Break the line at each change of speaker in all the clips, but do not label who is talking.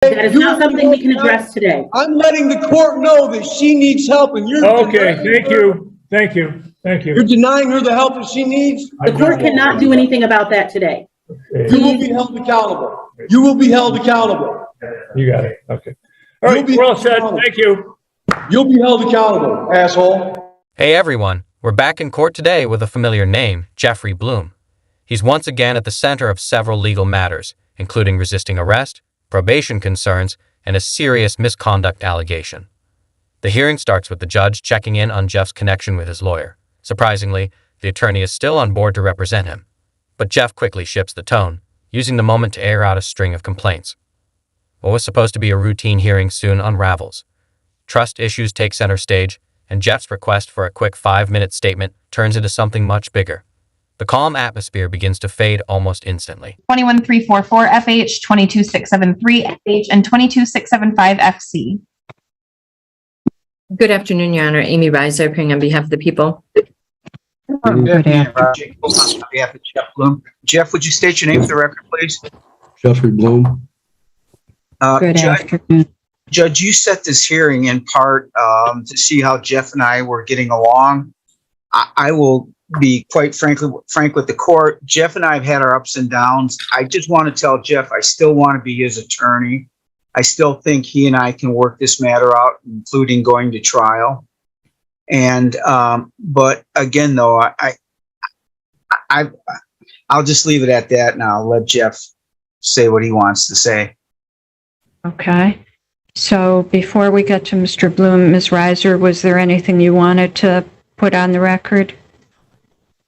That is not something we can address today.
I'm letting the court know that she needs help, and you're
Okay, thank you. Thank you. Thank you.
You're denying her the help that she needs.
The court cannot do anything about that today.
Okay.
You will be held accountable. You will be held accountable.
You got it. Okay. All right, we're all set. Thank you.
You'll be held accountable, asshole.
Hey everyone, we're back in court today with a familiar name, Jeffrey Bloom. He's once again at the center of several legal matters, including resisting arrest, probation concerns, and a serious misconduct allegation. The hearing starts with the judge checking in on Jeff's connection with his lawyer. Surprisingly, the attorney is still on board to represent him. But Jeff quickly shifts the tone, using the moment to air out a string of complaints. What was supposed to be a routine hearing soon unravels. Trust issues take center stage, and Jeff's request for a quick 5-minute statement turns into something much bigger. The calm atmosphere begins to fade almost instantly.
21344 FH, 22673 FH, and 22675 FC.
Good afternoon, Your Honor. Amy Reiser, appearing on behalf of the people.
Good afternoon. On behalf of Jeff Bloom. Jeff, would you state your name for the record, please?
Jeffrey Bloom.
Good afternoon. Judge, you set this hearing in part to see how Jeff and I were getting along. I will be quite frank with the court. Jeff and I have had our ups and downs. I just want to tell Jeff I still want to be his attorney. I still think he and I can work this matter out, including going to trial. And but again, though, I'll just leave it at that, and I'll let Jeff say what he wants to say.
Okay. So before we get to Mr. Bloom, Ms. Reiser, was there anything you wanted to put on the record?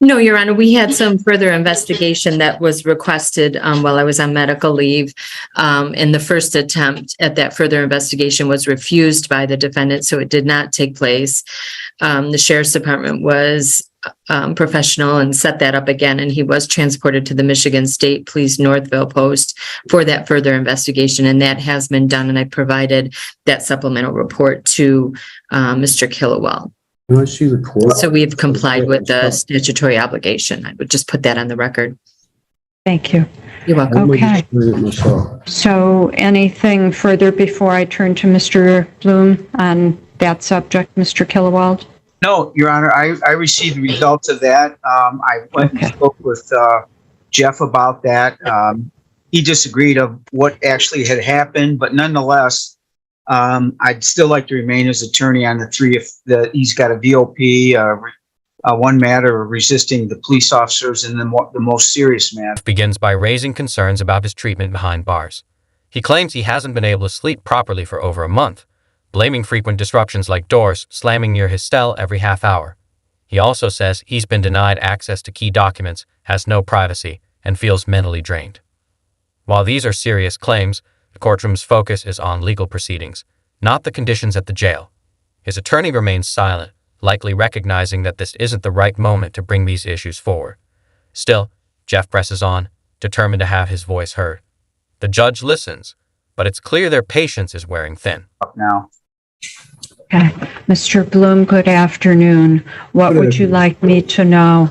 No, Your Honor, we had some further investigation that was requested while I was on medical leave. And the first attempt at that further investigation was refused by the defendant, so it did not take place. The Sheriff's Department was professional and set that up again, and he was transported to the Michigan State Police Northville post for that further investigation, and that has been done, and I provided that supplemental report to Mr. Killowell.
Can I see the court?
So we've complied with the statutory obligation. I would just put that on the record.
Thank you.
You're welcome.
Okay. So anything further before I turn to Mr. Bloom on that subject, Mr. Killowald?
No, Your Honor, I received the results of that. I went and spoke with Jeff about that. He disagreed of what actually had happened, but nonetheless, I'd still like to remain as attorney on the three. If he's got a VOP, one matter of resisting the police officers, and then the most serious matter.
Begins by raising concerns about his treatment behind bars. He claims he hasn't been able to sleep properly for over a month, blaming frequent disruptions like doors slamming near his cell every half hour. He also says he's been denied access to key documents, has no privacy, and feels mentally drained. While these are serious claims, the courtroom's focus is on legal proceedings, not the conditions at the jail. His attorney remains silent, likely recognizing that this isn't the right moment to bring these issues forward. Still, Jeff presses on, determined to have his voice heard. The judge listens, but it's clear their patience is wearing thin.
Now.
Okay. Mr. Bloom, good afternoon. What would you like me to know?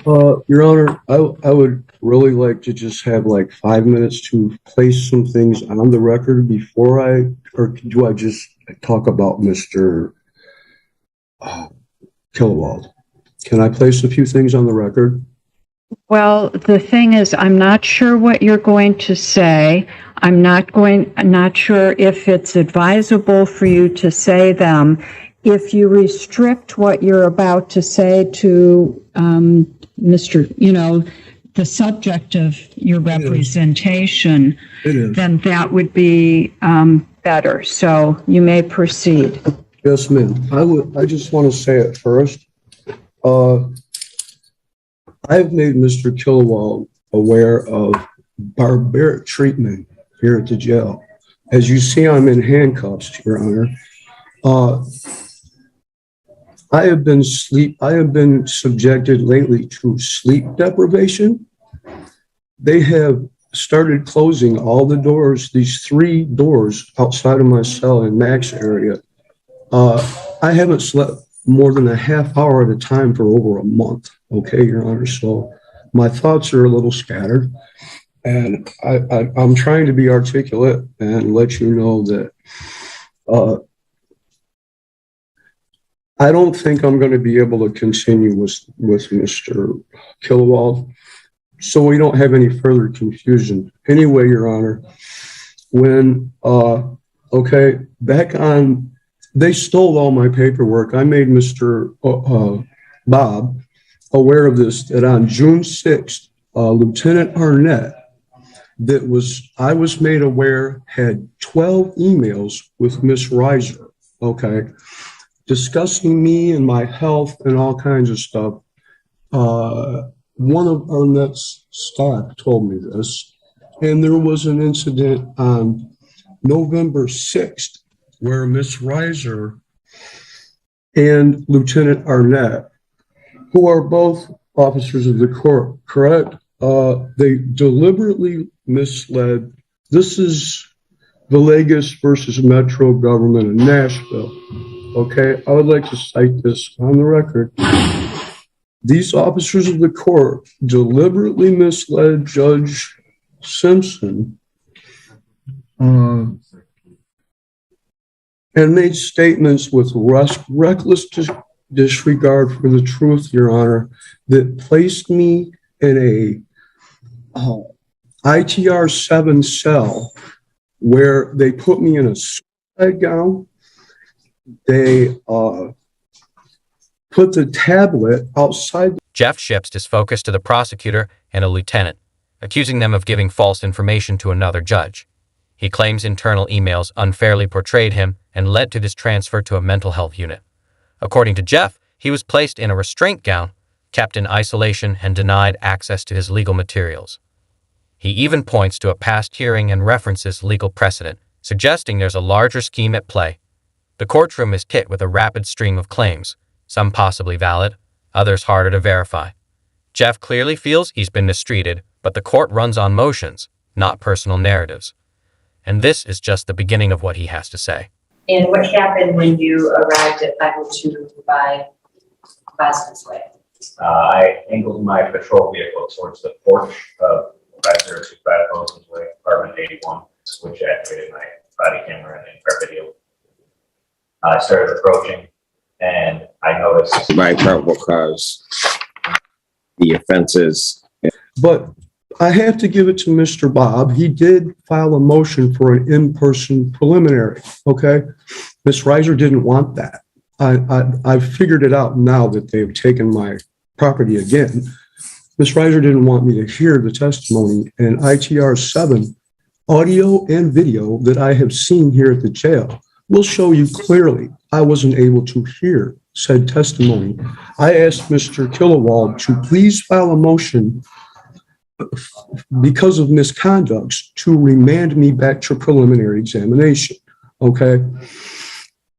Your Honor, I would really like to just have like 5 minutes to place some things on the record before or do I just talk about Mr. Killowald? Can I place a few things on the record?
Well, the thing is, I'm not sure what you're going to say. I'm not sure if it's advisable for you to say them. If you restrict what you're about to say to the subject of your representation, then that would be better. So you may proceed.
Yes, ma'am. I just want to say it first. I've made Mr. Killowald aware of barbaric treatment here at the jail. As you see, I'm in handcuffs, Your Honor. I have been subjected lately to sleep deprivation. They have started closing all the doors, these 3 doors outside of my cell in Max area. I haven't slept more than a half hour at a time for over a month. Okay, Your Honor. So my thoughts are a little scattered. And I'm trying to be articulate and let you know that I don't think I'm going to be able to continue with Mr. Kilowald, so we don't have any further confusion. Anyway, Your Honor, when, back on, they stole all my paperwork. I made Mr. Bob aware of this, that on June 6th, Lieutenant Arnett, I was made aware, had 12 emails with Miss Reiser, discussing me and my health and all kinds of stuff. One of Arnett's staff told me this, and there was an incident on November 6th where Miss Reiser and Lieutenant Arnett, who are both officers of the court, correct? They deliberately misled. This is Villegas versus Metro Government in Nashville. I would like to cite this on the record. These officers of the court deliberately misled Judge Simpson and made statements with reckless disregard for the truth, Your Honor, that placed me in a ITR 7 cell where they put me in a suicide gown. They put the tablet outside.
Jeff shifts his focus to the prosecutor and a lieutenant, accusing them of giving false information to another judge. He claims internal emails unfairly portrayed him and led to his transfer to a mental health unit. According to Jeff, he was placed in a restraint gown, kept in isolation, and denied access to his legal materials. He even points to a past hearing and references legal precedent, suggesting there's a larger scheme at play. The courtroom is hit with a rapid stream of claims, some possibly valid, others harder to verify. Jeff clearly feels he's been mistreated, but the court runs on motions, not personal narratives. And this is just the beginning of what he has to say.
And what happened when you arrived at 502 by Boston's Way?
I angled my patrol vehicle towards the porch of 5025 Boston's Way, apartment 81, which activated my body camera and infrared video. I started approaching, and I noticed
my probable cause, the offenses.
But I have to give it to Mr. Bob. He did file a motion for an in-person preliminary, Ms. Reiser didn't want that. I've figured it out now that they've taken my property again. Ms. Reiser didn't want me to hear the testimony, and ITR 7 audio and video that I have seen here at the jail will show you clearly I wasn't able to hear said testimony. I asked Mr. Kilowald to please file a motion because of misconducts to remand me back to preliminary examination,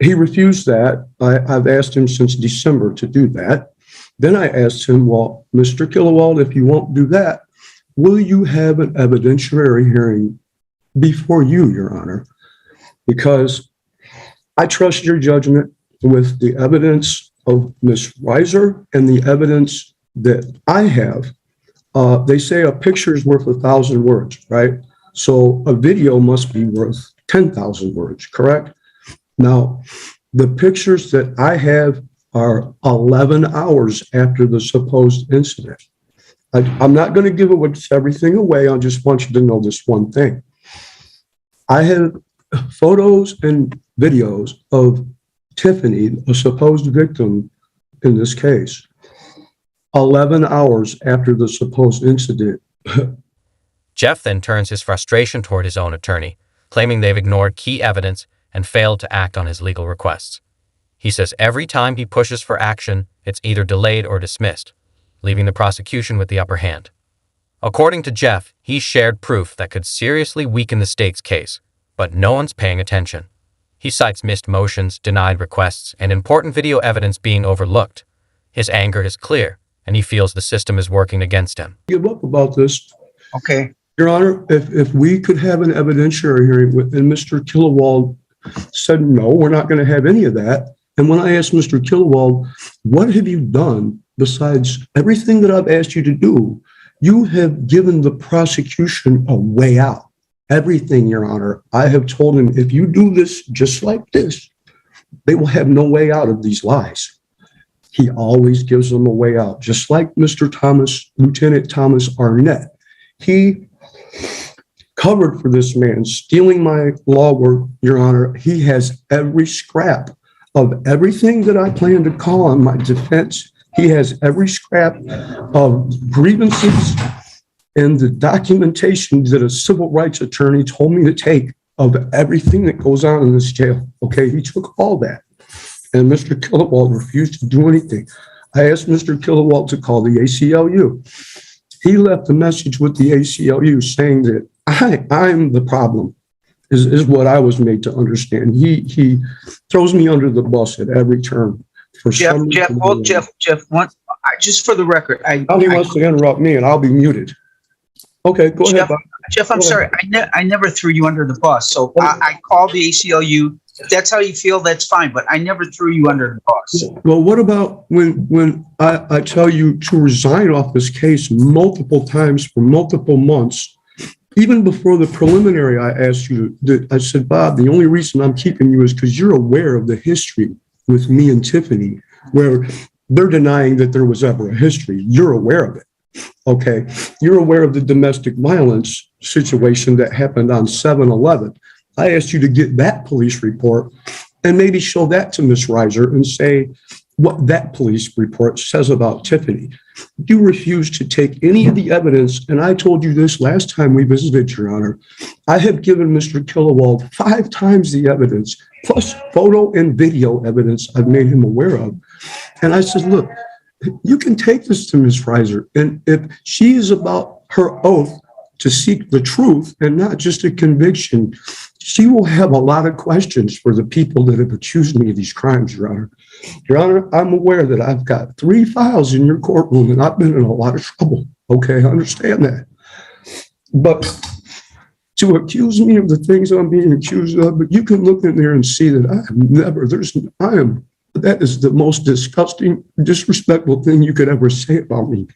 He refused that. I've asked him since December to do that. Then I asked him, well, Mr. Kilowald, if you won't do that, will you have an evidentiary hearing before you, Your Honor? Because I trust your judgment with the evidence of Ms. Reiser and the evidence that I have. They say a picture is worth 1,000 words, right? So a video must be worth 10,000 words, correct? Now, the pictures that I have are 11 hours after the supposed incident. I'm not going to give everything away. I just want you to know this one thing. I have photos and videos of Tiffany, a supposed victim in this case, 11 hours after the supposed incident.
Jeff then turns his frustration toward his own attorney, claiming they've ignored key evidence and failed to act on his legal requests. He says every time he pushes for action, it's either delayed or dismissed, leaving the prosecution with the upper hand. According to Jeff, he shared proof that could seriously weaken the state's case, but no one's paying attention. He cites missed motions, denied requests, and important video evidence being overlooked. His anger is clear, and he feels the system is working against him.
Give up about this. Your Honor, if we could have an evidentiary hearing, and Mr. Kilowald said, no, we're not going to have any of that. And when I asked Mr. Kilowald, what have you done besides everything that I've asked you to do? You have given the prosecution a way out. Everything, Your Honor. I have told him, if you do this just like this, they will have no way out of these lies. He always gives them a way out, just like Mr. Thomas, Lieutenant Thomas Arnett. He covered for this man stealing my law work, Your Honor. He has every scrap of everything that I plan to call on my defense. He has every scrap of grievances and the documentation that a civil rights attorney told me to take of everything that goes on in this jail. Okay, he took all that. And Mr. Killewald refused to do anything. I asked Mr. Killewald to call the ACLU. He left a message with the ACLU saying that I'm the problem, is what I was made to understand. He throws me under the bus at every turn.
Jeff, just for the record,
he wants to interrupt me and I'll be muted. Okay, go ahead.
Jeff, I'm sorry. I never threw you under the bus. So I called the ACLU. If that's how you feel, that's fine. But I never threw you under the bus.
Well, what about when I tell you to resign off this case multiple times for multiple months? Even before the preliminary, I asked you, I said, Bob, the only reason I'm keeping you is because you're aware of the history with me and Tiffany, where they're denying that there was ever a history. You're aware of it. Okay. You're aware of the domestic violence situation that happened on 7/11. I asked you to get that police report and maybe show that to Ms. Reiser and say what that police report says about Tiffany. You refused to take any of the evidence, and I told you this last time we visited, Your Honor. I have given Mr. Killewald 5 times the evidence, plus photo and video evidence I've made him aware of. And I said, look, you can take this to Ms. Reiser, and if she is about her oath to seek the truth and not just a conviction, she will have a lot of questions for the people that have accused me of these crimes, Your Honor. Your Honor, I'm aware that I've got 3 files in your courtroom and I've been in a lot of trouble. Okay, I understand that. But to accuse me of the things I'm being accused of, but you can look in there and see that that is the most disgusting, disrespectful thing you could ever say about me.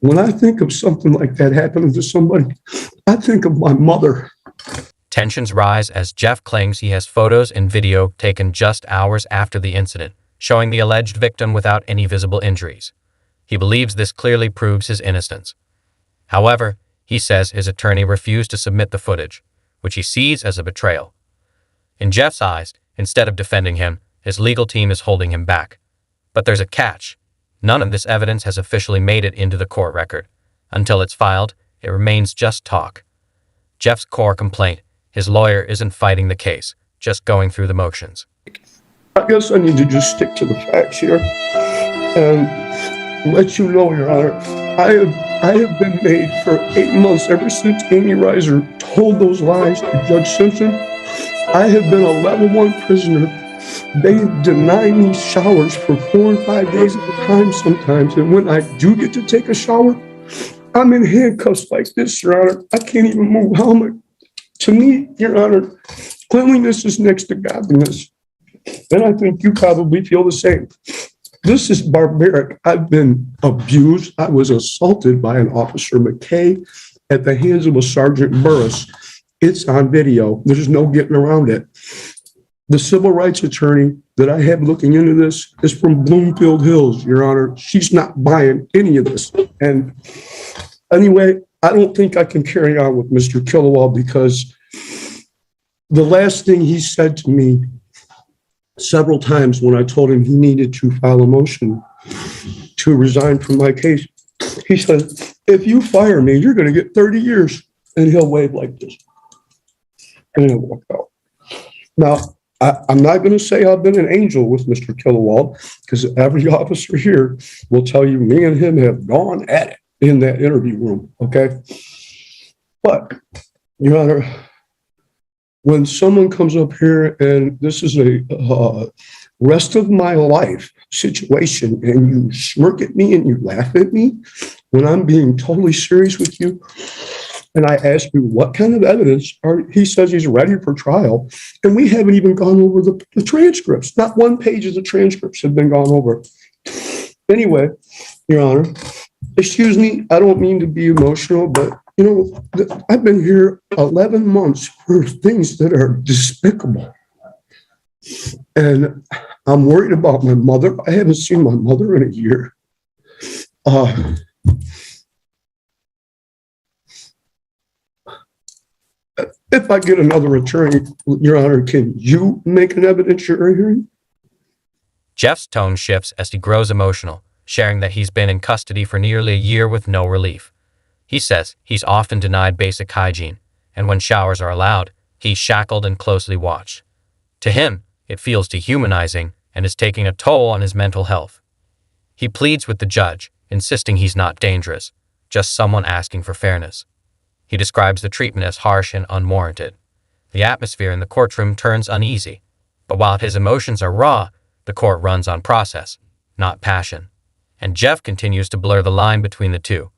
When I think of something like that happening to somebody, I think of my mother.
Tensions rise as Jeff claims he has photos and video taken just hours after the incident, showing the alleged victim without any visible injuries. He believes this clearly proves his innocence. However, he says his attorney refused to submit the footage, which he sees as a betrayal. In Jeff's eyes, instead of defending him, his legal team is holding him back. But there's a catch. None of this evidence has officially made it into the court record. Until it's filed, it remains just talk. Jeff's core complaint: his lawyer isn't fighting the case, just going through the motions.
I guess I need to just stick to the facts here and let you know, Your Honor, I have been made for 8 months ever since Amy Reiser told those lies to Judge Simpson. I have been a level 1 prisoner. They deny me showers for 4 and 5 days at a time sometimes, and when I do get to take a shower, I'm in handcuffs like this, Your Honor. I can't even move. To me, Your Honor, cleanliness is next to godliness. And I think you probably feel the same. This is barbaric. I've been abused. I was assaulted by an Officer McKay at the hands of a Sergeant Burris. It's on video. There's no getting around it. The civil rights attorney that I have looking into this is from Bloomfield Hills, Your Honor. She's not buying any of this. And anyway, I don't think I can carry on with Mr. Killewald because the last thing he said to me several times when I told him he needed to file a motion to resign from my case, he said, if you fire me, you're going to get 30 years. And he'll wave like this. And he'll walk out. Now, I'm not going to say I've been an angel with Mr. Killewald because every officer here will tell you me and him have gone at it in that interview room, okay? But, Your Honor, when someone comes up here and this is a rest of my life situation and you smirk at me and you laugh at me when I'm being totally serious with you, and I ask you what kind of evidence he says he's ready for trial, and we haven't even gone over the transcripts. Not 1 page of the transcripts have been gone over. Anyway, Your Honor, excuse me, I don't mean to be emotional, but you know, I've been here 11 months for things that are despicable. And I'm worried about my mother. I haven't seen my mother in a year. If I get another attorney, Your Honor, can you make an evidentiary hearing?
Jeff's tone shifts as he grows emotional, sharing that he's been in custody for nearly a year with no relief. He says he's often denied basic hygiene, and when showers are allowed, he's shackled and closely watched. To him, it feels dehumanizing and is taking a toll on his mental health. He pleads with the judge, insisting he's not dangerous, just someone asking for fairness. He describes the treatment as harsh and unwarranted. The atmosphere in the courtroom turns uneasy, but while his emotions are raw, the court runs on process, not passion. And Jeff continues to blur the line between the two,